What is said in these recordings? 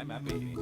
happy.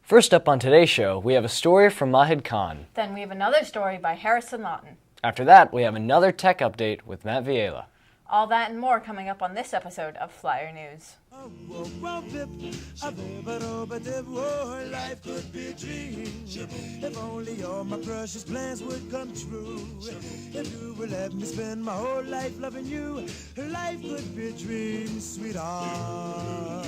First up on today's show, we have a story from Mahid Khan. Then we have another story by Harrison Lawton. After that, we have another tech update with Matt Viela. All that and more coming up on this episode of Flyer News. Life could be a dream. If only all my precious plans would come true. If you would let me spend my whole life loving you, life could be a dream, sweetheart.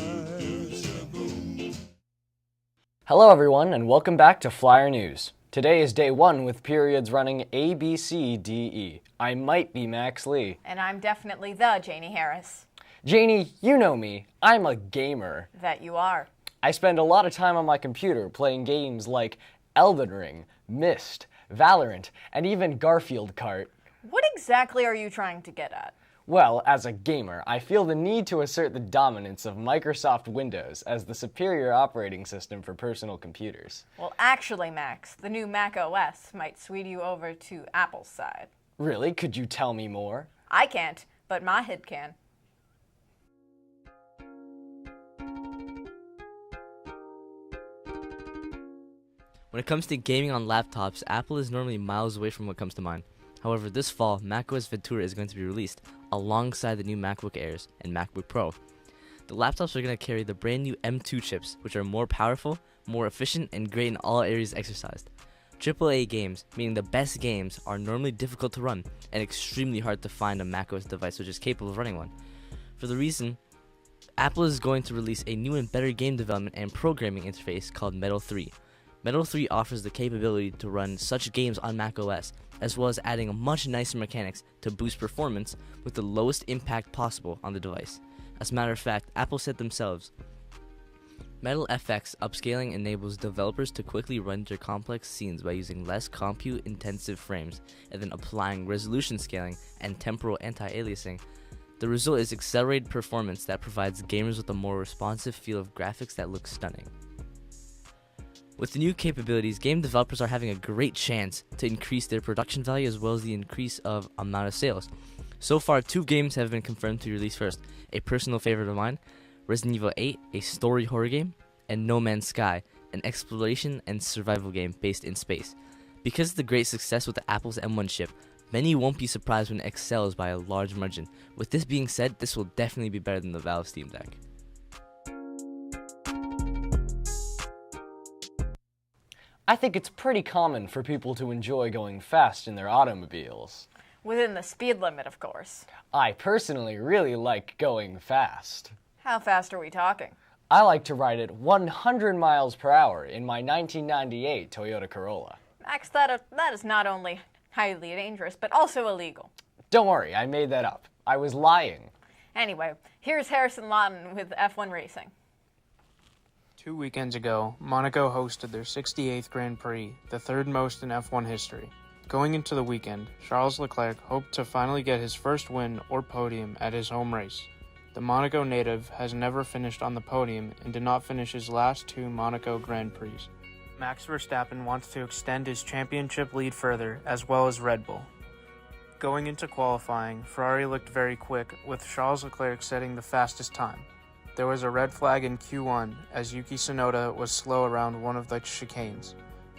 Hello everyone, and welcome back to Flyer News. Today is day 1 with periods running A, B, C, D, E. I might be Max Lee. And I'm definitely the Janie Harris. Janie, you know me. I'm a gamer. That you are. I spend a lot of time on my computer playing games like Elden Ring, Myst, Valorant, and even Garfield Kart. What exactly are you trying to get at? Well, as a gamer, I feel the need to assert the dominance of Microsoft Windows as the superior operating system for personal computers. Well, actually, Max, the new Mac OS might sway you over to Apple's side. Really? Could you tell me more? I can't, but my head can. When it comes to gaming on laptops, Apple is normally miles away from what comes to mind. However, this fall, macOS Ventura is going to be released alongside the new MacBook Airs and MacBook Pro. The laptops are going to carry the brand new M2 chips, which are more powerful, more efficient, and great in all areas exercised. AAA games, meaning the best games, are normally difficult to run and extremely hard to find a macOS device which is capable of running one. For the reason, Apple is going to release a new and better game development and programming interface called Metal 3. Metal 3 offers the capability to run such games on macOS, as well as adding much nicer mechanics to boost performance with the lowest impact possible on the device. As a matter of fact, Apple said themselves, Metal FX upscaling enables developers to quickly render complex scenes by using less compute-intensive frames and then applying resolution scaling and temporal anti-aliasing. The result is accelerated performance that provides gamers with a more responsive feel of graphics that look stunning. With the new capabilities, game developers are having a great chance to increase their production value as well as the increase of amount of sales. So far, 2 games have been confirmed to be released first. A personal favorite of mine, Resident Evil 8, a story horror game, and No Man's Sky, an exploration and survival game based in space. Because of the great success with the Apple's M1 chip, many won't be surprised when it excels by a large margin. With this being said, this will definitely be better than the Valve Steam Deck. I think it's pretty common for people to enjoy going fast in their automobiles. Within the speed limit, of course. I personally really like going fast. How fast are we talking? I like to ride at 100 miles per hour in my 1998 Toyota Corolla. Max, that is not only highly dangerous, but also illegal. Don't worry, I made that up. I was lying. Anyway, here's Harrison Lawton with F1 Racing. 2 weekends ago, Monaco hosted their 68th Grand Prix, the third most in F1 history. Going into the weekend, Charles Leclerc hoped to finally get his first win or podium at his home race. The Monaco native has never finished on the podium and did not finish his last 2 Monaco Grand Prix. Max Verstappen wants to extend his championship lead further, as well as Red Bull. Going into qualifying, Ferrari looked very quick, with Charles Leclerc setting the fastest time. There was a red flag in Q1 as Yuki Tsunoda was slow around one of the chicanes.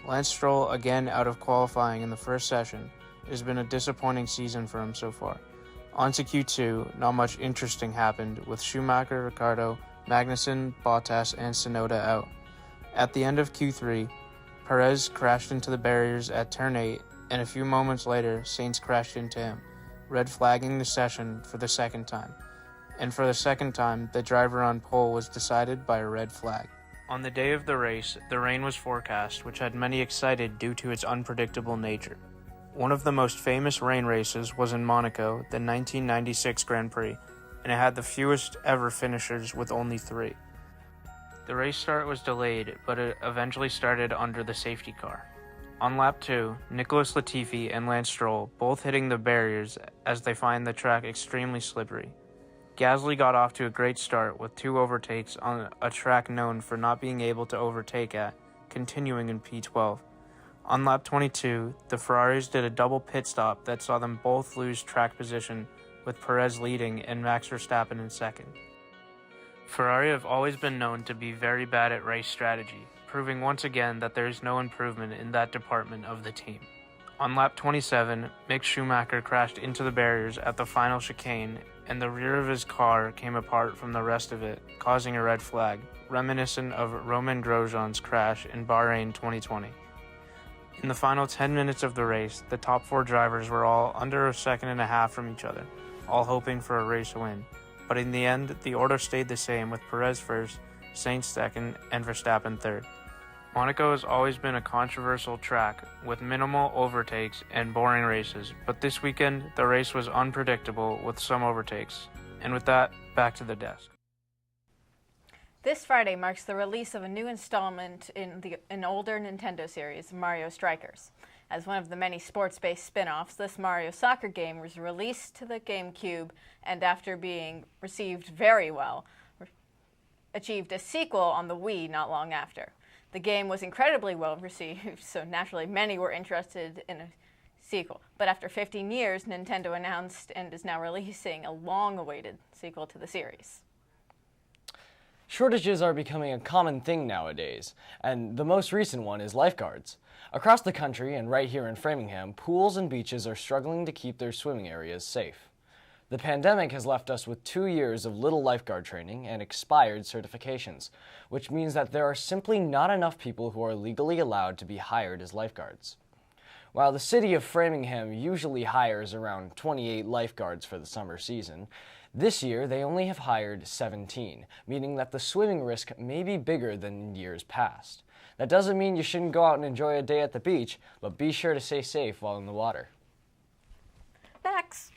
Lance Stroll again out of qualifying in the first session. It has been a disappointing season for him so far. On to Q2, not much interesting happened with Schumacher, Ricciardo, Magnussen, Bottas, and Tsunoda out. At the end of Q3, Perez crashed into the barriers at turn 8, and a few moments later, Sainz crashed into him, red flagging the session for the second time. And for the second time, the driver on pole was decided by a red flag. On the day of the race, the rain was forecast, which had many excited due to its unpredictable nature. One of the most famous rain races was in Monaco, the 1996 Grand Prix, and it had the fewest ever finishers with only 3. The race start was delayed, but it eventually started under the safety car. On lap 2, Nicholas Latifi and Lance Stroll both hitting the barriers as they find the track extremely slippery. Gasly got off to a great start with 2 overtakes on a track known for not being able to overtake at, continuing in P12. On lap 22, the Ferraris did a double pit stop that saw them both lose track position, with Perez leading and Max Verstappen in second. Ferrari have always been known to be very bad at race strategy, proving once again that there is no improvement in that department of the team. On lap 27, Mick Schumacher crashed into the barriers at the final chicane, and the rear of his car came apart from the rest of it, causing a red flag, reminiscent of Romain Grosjean's crash in Bahrain 2020. In the final 10 minutes of the race, the top 4 drivers were all under a second and a half from each other, all hoping for a race win. But in the end, the order stayed the same, with Perez first, Sainz second, and Verstappen third. Monaco has always been a controversial track, with minimal overtakes and boring races, but this weekend, the race was unpredictable with some overtakes. And with that, back to the desk. This Friday marks the release of a new installment in an older Nintendo series, Mario Strikers. As one of the many sports-based spin-offs, this Mario soccer game was released to the GameCube and after being received very well, achieved a sequel on the Wii not long after. The game was incredibly well received, so naturally many were interested in a sequel. But after 15 years, Nintendo announced and is now releasing a long-awaited sequel to the series. Shortages are becoming a common thing nowadays, and the most recent one is lifeguards. Across the country and right here in Framingham, pools and beaches are struggling to keep their swimming areas safe. The pandemic has left us with 2 years of little lifeguard training and expired certifications, which means that there are simply not enough people who are legally allowed to be hired as lifeguards. While the city of Framingham usually hires around 28 lifeguards for the summer season, this year they only have hired 17, meaning that the swimming risk may be bigger than in years past. That doesn't mean you shouldn't go out and enjoy a day at the beach, but be sure to stay safe while in the water. Max,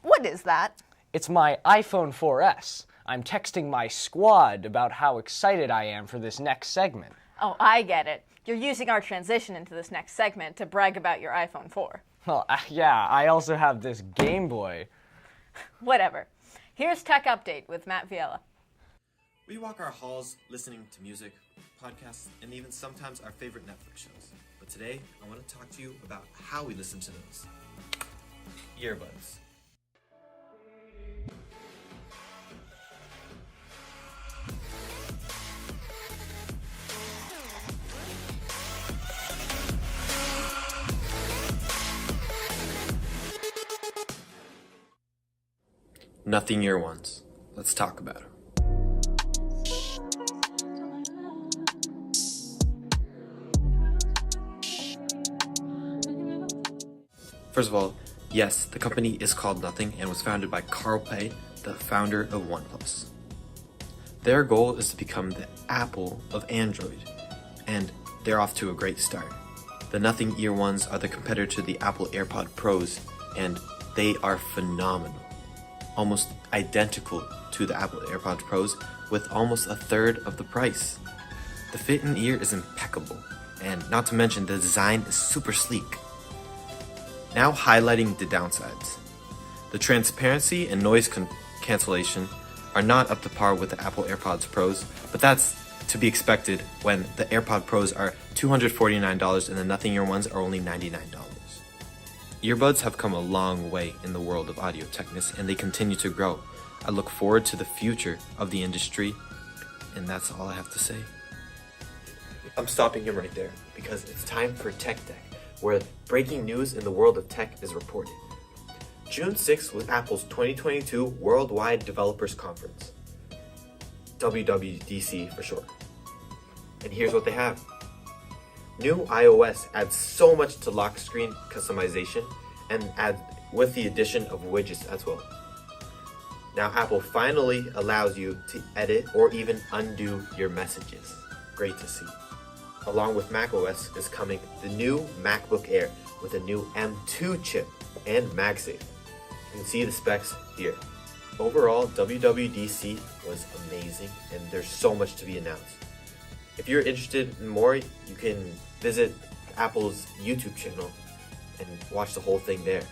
what is that? It's my iPhone 4S. I'm texting my squad about how excited I am for this next segment. Oh, I get it. You're using our transition into this next segment to brag about your iPhone 4. Well, yeah, I also have this Game Boy. Whatever. Here's Tech Update with Matt Viella. We walk our halls listening to music, podcasts, and even sometimes our favorite Netflix shows. But today, I want to talk to you about how we listen to those. Earbuds. Nothing ear ones. Let's talk about them. First of all, yes, the company is called Nothing and was founded by Carl Pei, the founder of OnePlus. Their goal is to become the Apple of Android, and they're off to a great start. The Nothing Ear Ones are the competitor to the Apple AirPod Pros, and they are phenomenal. Almost identical to the Apple AirPods Pros with almost a third of the price. The fit in ear is impeccable, and not to mention the design is super sleek. Now highlighting the downsides. The transparency and noise cancellation are not up to par with the Apple AirPods Pros, but that's to be expected when the AirPod Pros are $249 and the Nothing Ear ones are only $99. Earbuds have come a long way in the world of audio techness, and they continue to grow. I look forward to the future of the industry, and that's all I have to say. I'm stopping him right there because it's time for Tech Deck, where breaking news in the world of tech is reported. June 6th was Apple's 2022 Worldwide Developers Conference, WWDC for short. And here's what they have. New iOS adds so much to lock screen customization and adds with the addition of widgets as well. Now Apple finally allows you to edit or even undo your messages. Great to see. Along with macOS is coming the new MacBook Air with a new M2 chip and MagSafe. You can see the specs here. Overall, WWDC was amazing and there's so much to be announced. If you're interested in more, you can visit Apple's YouTube channel and watch the whole thing there.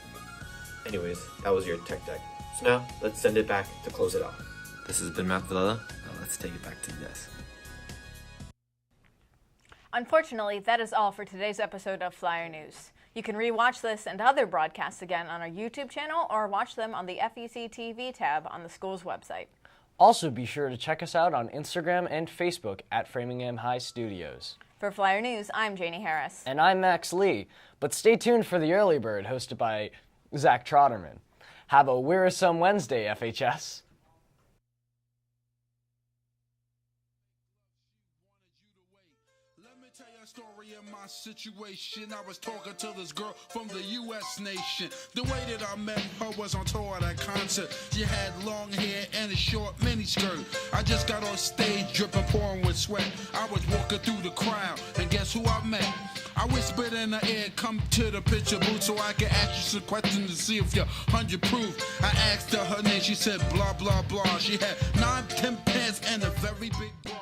Anyways, that was your Tech Deck. So now, let's send it back to close it off. This has been Matt Villela. Now let's take it back to you guys. Unfortunately, that is all for today's episode of Flyer News. You can rewatch this and other broadcasts again on our YouTube channel or watch them on the FEC TV tab on the school's website. Also, be sure to check us out on Instagram and Facebook at Framingham High Studios. For Flyer News, I'm Janie Harris. And I'm Max Lee, but stay tuned for the Early Bird hosted by Zach Trotterman. Have a wearisome Wednesday, FHS. Tell you a story of my situation. I was talking to this girl from the U.S. nation. The way that I met her was on tour at a concert. She had long hair and a short miniskirt. I just got on stage dripping, pouring with sweat. I was walking through the crowd, and guess who I met? I whispered in her ear, come to the picture booth so I can ask you some questions to see if you're 100 proof. I asked her name, she said blah, blah, blah. She had 9, 10 pants and a very big bra.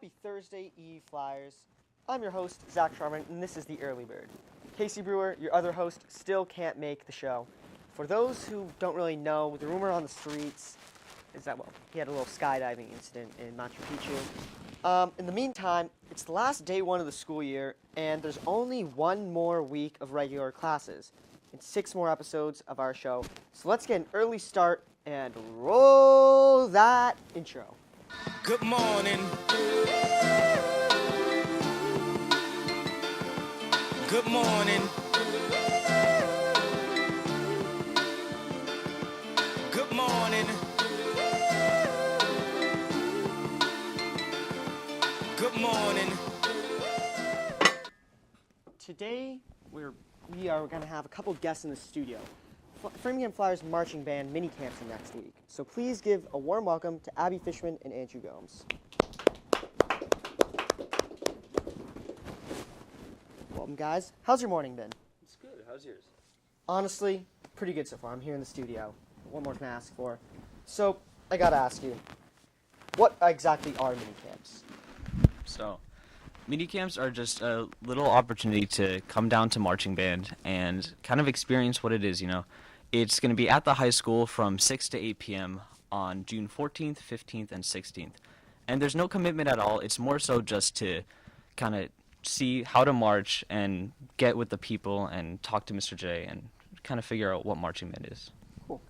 Happy Thursday Eve, Flyers. I'm your host, Zach Sharman, and this is the Early Bird. Casey Brewer, your other host, still can't make the show. For those who don't really know, the rumor on the streets is that, well, he had a little skydiving incident in Machu Picchu. In the meantime, it's the last day one of the school year, and there's only one more week of regular classes and 6 more episodes of our show. So let's get an early start and roll that intro. Good morning. Good morning. Good morning. Good morning. Today, we are going to have a couple guests in the studio. Framingham Flyers marching band mini camps next week. So please give a warm welcome to Abby Fishman and Andrew Gomes. Welcome, guys. How's your morning been? It's good. How's yours? Honestly, pretty good so far. I'm here in the studio. What more can I ask for? So, I gotta ask you, what exactly are mini camps? So, mini camps are just a little opportunity to come down to marching band and kind of experience what it is, you know. It's going to be at the high school from 6 to 8 p.m. on June 14th, 15th, and 16th. And there's no commitment at all. It's more so just to kind of see how to march and get with the people and talk to Mr. J and kind of figure out what marching band is. Cool.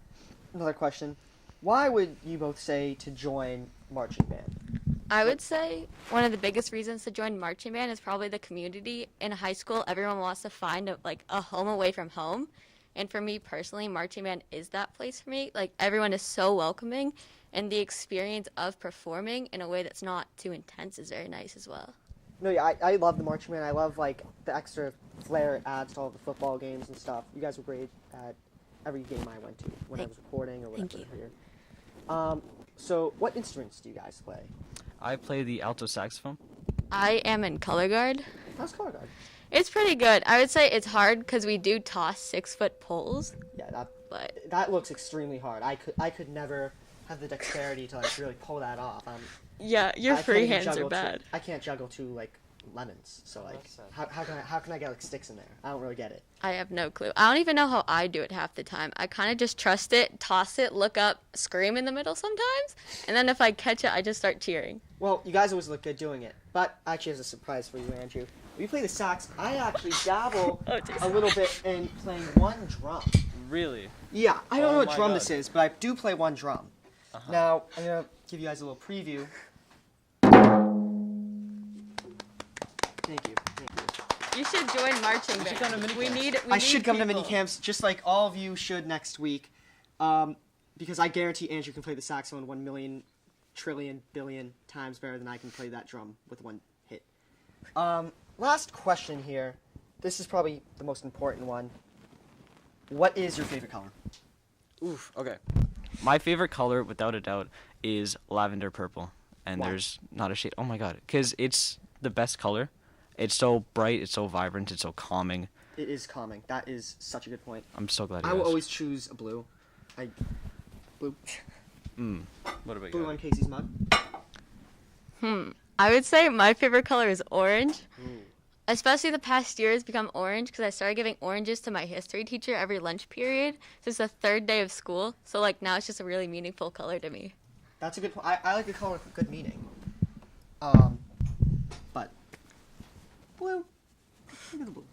Another question. Why would you both say to join marching band? I would say one of the biggest reasons to join marching band is probably the community. In high school, everyone wants to find a home away from home. And for me personally, marching band is that place for me. Like, everyone is so welcoming, and the experience of performing in a way that's not too intense is very nice as well. No, yeah, I love the marching band. I love, like, the extra flair it adds to all the football games and stuff. You guys were great at every game I went to when I was recording or whatever. Thank you. Here. So what instruments do you guys play? I play the alto saxophone. I am in color guard. How's color guard? It's pretty good. I would say it's hard because we do toss 6-foot poles. Yeah, But that looks extremely hard. I could never have the dexterity to like really pull that off. yeah, your I free can't even hands are juggle bad. I can't juggle 2 like lemons. So like how can I get like sticks in there? I don't really get it. I have no clue. I don't even know how I do it half the time. I kind of just trust it, toss it, look up, scream in the middle sometimes, and then if I catch it, I just start cheering. Well, you guys always look good doing it. But I actually have a surprise for you, Andrew. When you play the sax, I actually dabble a little bit in playing one drum. Really? Yeah, I don't know what my drum God. this is, but I do play one drum. Now, I'm going to give you guys a little preview. Thank you. You should join marching band. We need I should come to people. mini camps, just like all of you should next week, because I guarantee Andrew can play the saxophone 1 million trillion billion times better than I can play that drum with one hit. Last question here. This is probably the most important one. What is your favorite color? Oof, okay. My favorite color, without a doubt, is lavender purple. And Why? there's not a shade. Oh my god. Because it's the best color. It's so bright, it's so vibrant, it's so calming. It is calming. That is such a good point. I'm so glad you I will asked. always choose a blue. Blue. What about Blue you? on Casey's mug. I would say my favorite color is orange. Especially the past year has become orange because I started giving oranges to my history teacher every lunch period since the 3rd day of school. So like now it's just a really meaningful color to me. That's a good point. I like a color with good meaning. But blue. Look at the blue.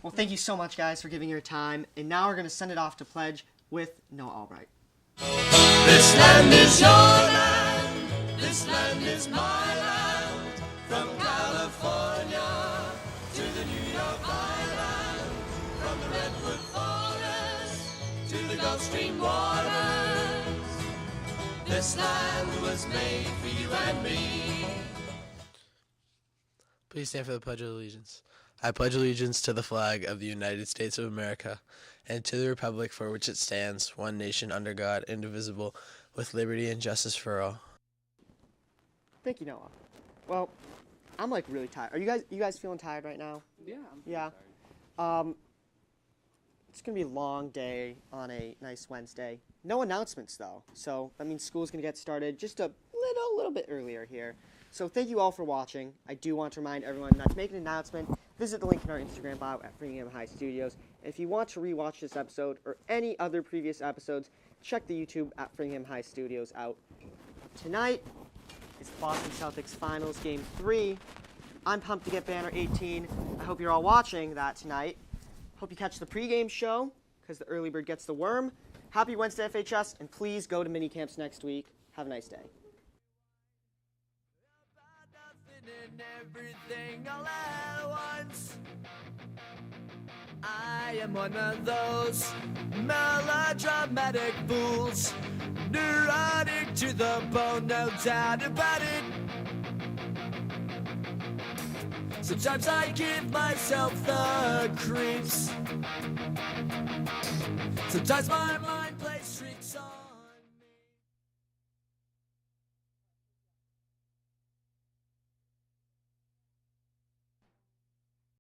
Well, thank you so much, guys, for giving your time. And now we're going to send it off to Pledge with Noah Albright. This land is your land. This land is my land. From California to the New York Island. From the Redwood Forest to the Gulf Stream waters. This land was made for you and me. Please stand for the Pledge of Allegiance. I pledge allegiance to the flag of the United States of America and to the republic for which it stands, one nation under God, indivisible, with liberty and justice for all. Thank you, Noah. Well, I'm like really tired. Are you guys feeling tired right now? Yeah, Yeah. It's gonna be a long day on a nice Wednesday. No announcements though, so that means school's gonna get started just a little bit earlier here. So thank you all for watching. I do want to remind everyone that to make an announcement, visit the link in our Instagram bio at Framingham High Studios. And if you want to rewatch this episode or any other previous episodes, check the YouTube at Framingham High Studios out. Tonight is Boston Celtics Finals Game 3. I'm pumped to get Banner 18. I hope you're all watching that tonight. Hope you catch the pregame show, because the early bird gets the worm. Happy Wednesday, FHS, and please go to mini camps next week. Have a nice day. Everything all at once. I am one of those melodramatic fools, neurotic to the bone, no doubt about it. Sometimes I give myself the creeps. Sometimes my mind